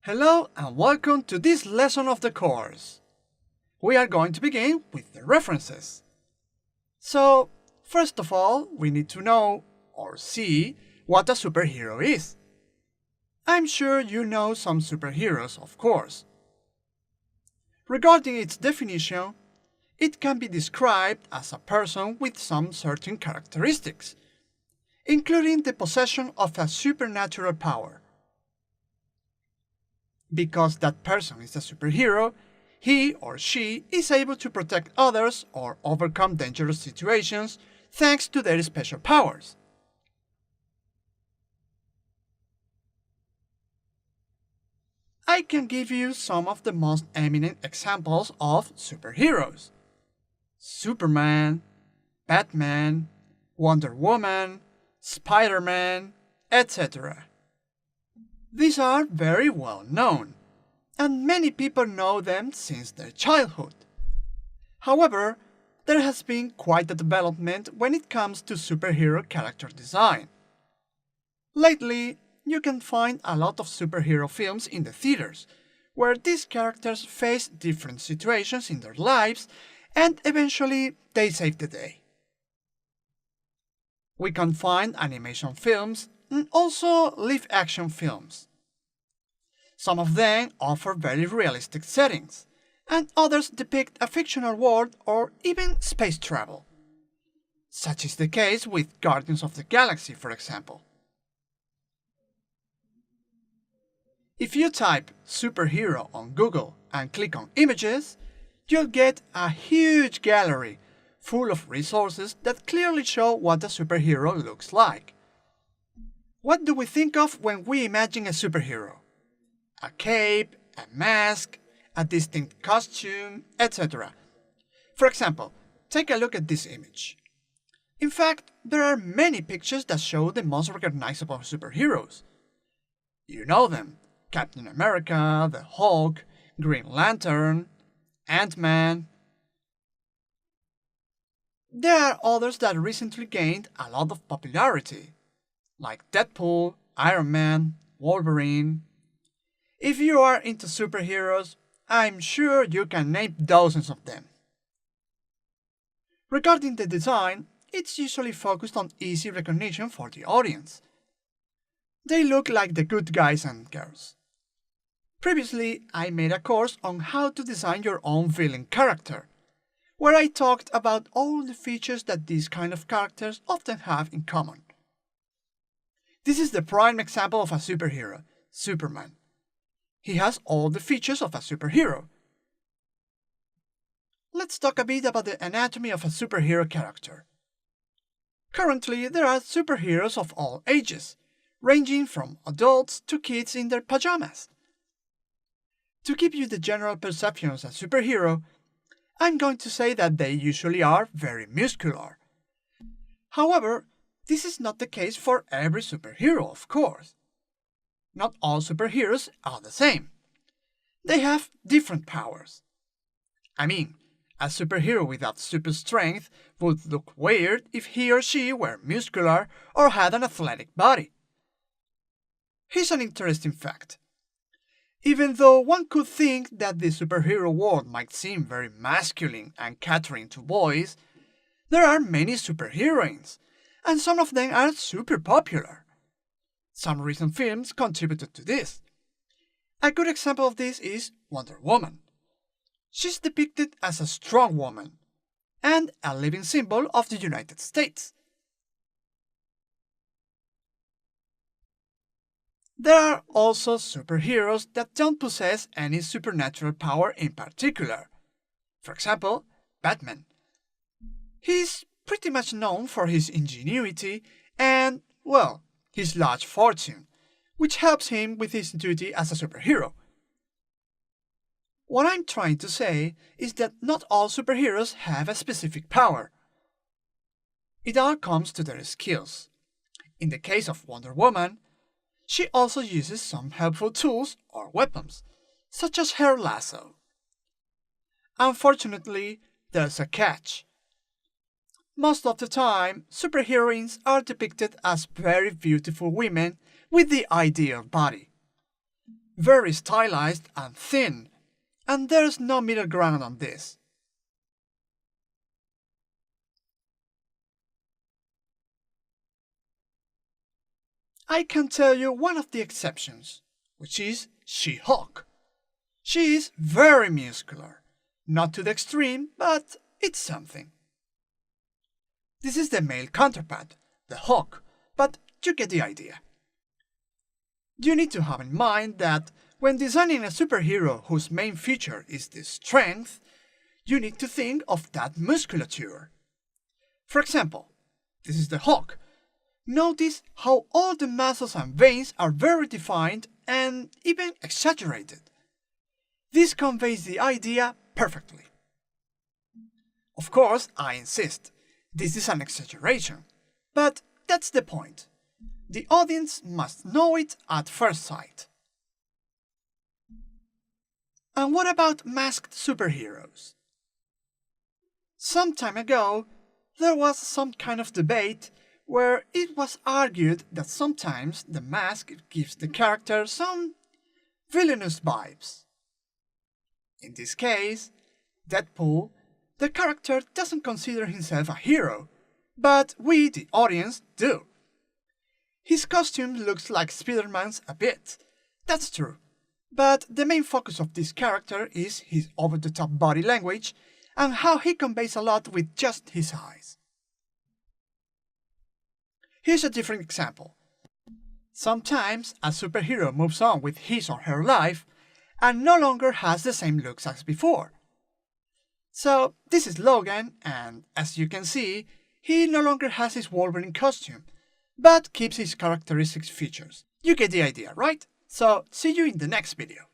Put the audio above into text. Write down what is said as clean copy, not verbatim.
Hello and welcome to this lesson of the course. We are going to begin with the references. So, first of all, we need to know or see what a superhero is. I'm sure you know some superheroes, of course. Regarding its definition, it can be described as a person with some certain characteristics, including the possession of a supernatural power. Because that person is a superhero, he or she is able to protect others or overcome dangerous situations thanks to their special powers. I can give you some of the most eminent examples of superheroes: Superman, Batman, Wonder Woman, Spider-Man, etc. These are very well known, and many people know them since their childhood. However, there has been quite a development when it comes to superhero character design. Lately, you can find a lot of superhero films in the theaters, where these characters face different situations in their lives and eventually they save the day. We can find animation films and also live-action films. Some of them offer very realistic settings, and others depict a fictional world or even space travel. Such is the case with Guardians of the Galaxy, for example. If you type superhero on Google and click on images, you'll get a huge gallery full of resources that clearly show what a superhero looks like. What do we think of when we imagine a superhero? A cape, a mask, a distinct costume, etc. For example, take a look at this image. In fact, there are many pictures that show the most recognizable superheroes. You know them: Captain America, the Hulk, Green Lantern, Ant-Man. There are others that recently gained a lot of popularity, like Deadpool, Iron Man, Wolverine. If you are into superheroes, I'm sure you can name dozens of them. Regarding the design, it's usually focused on easy recognition for the audience. They look like the good guys and girls. Previously, I made a course on how to design your own villain character, where I talked about all the features that these kind of characters often have in common. This is the prime example of a superhero, Superman. He has all the features of a superhero. Let's talk a bit about the anatomy of a superhero character. Currently, there are superheroes of all ages, ranging from adults to kids in their pajamas. To give you the general perception of a superhero, I'm going to say that they usually are very muscular. However, this is not the case for every superhero, of course. Not all superheroes are the same. They have different powers. I mean, a superhero without super strength would look weird if he or she were muscular or had an athletic body. Here's an interesting fact. Even though one could think that the superhero world might seem very masculine and catering to boys, there are many superheroines, and some of them are super popular. Some recent films contributed to this. A good example of this is Wonder Woman. She's depicted as a strong woman and a living symbol of the United States. There are also superheroes that don't possess any supernatural power in particular. For example, Batman. He's pretty much known for his ingenuity and, well, his large fortune, which helps him with his duty as a superhero. What I'm trying to say is that not all superheroes have a specific power. It all comes to their skills. In the case of Wonder Woman, she also uses some helpful tools or weapons, such as her lasso. Unfortunately, there's a catch. Most of the time, superheroines are depicted as very beautiful women with the ideal body. very stylized and thin, and there's no middle ground on this. I can tell you one of the exceptions, which is She-Hulk. She is very muscular, not to the extreme, but it's something. This is the male counterpart, the Hulk, but you get the idea. You need to have in mind that when designing a superhero whose main feature is the strength, you need to think of that musculature. For example, this is the Hulk. Notice how all the muscles and veins are very defined and even exaggerated. This conveys the idea perfectly. Of course, I insist, this is an exaggeration, but that's the point. The audience must know it at first sight. And what about masked superheroes? Some time ago, there was some kind of debate where it was argued that sometimes the mask gives the character some villainous vibes. In this case, Deadpool, the character doesn't consider himself a hero, but we, the audience, do. His costume looks like Spider-Man's a bit, that's true, but the main focus of this character is his over-the-top body language and how he conveys a lot with just his eyes. Here's a different example. Sometimes a superhero moves on with his or her life and no longer has the same looks as before. So this is Logan, and as you can see, he no longer has his Wolverine costume, but keeps his characteristic features. You get the idea, right? So see you in the next video.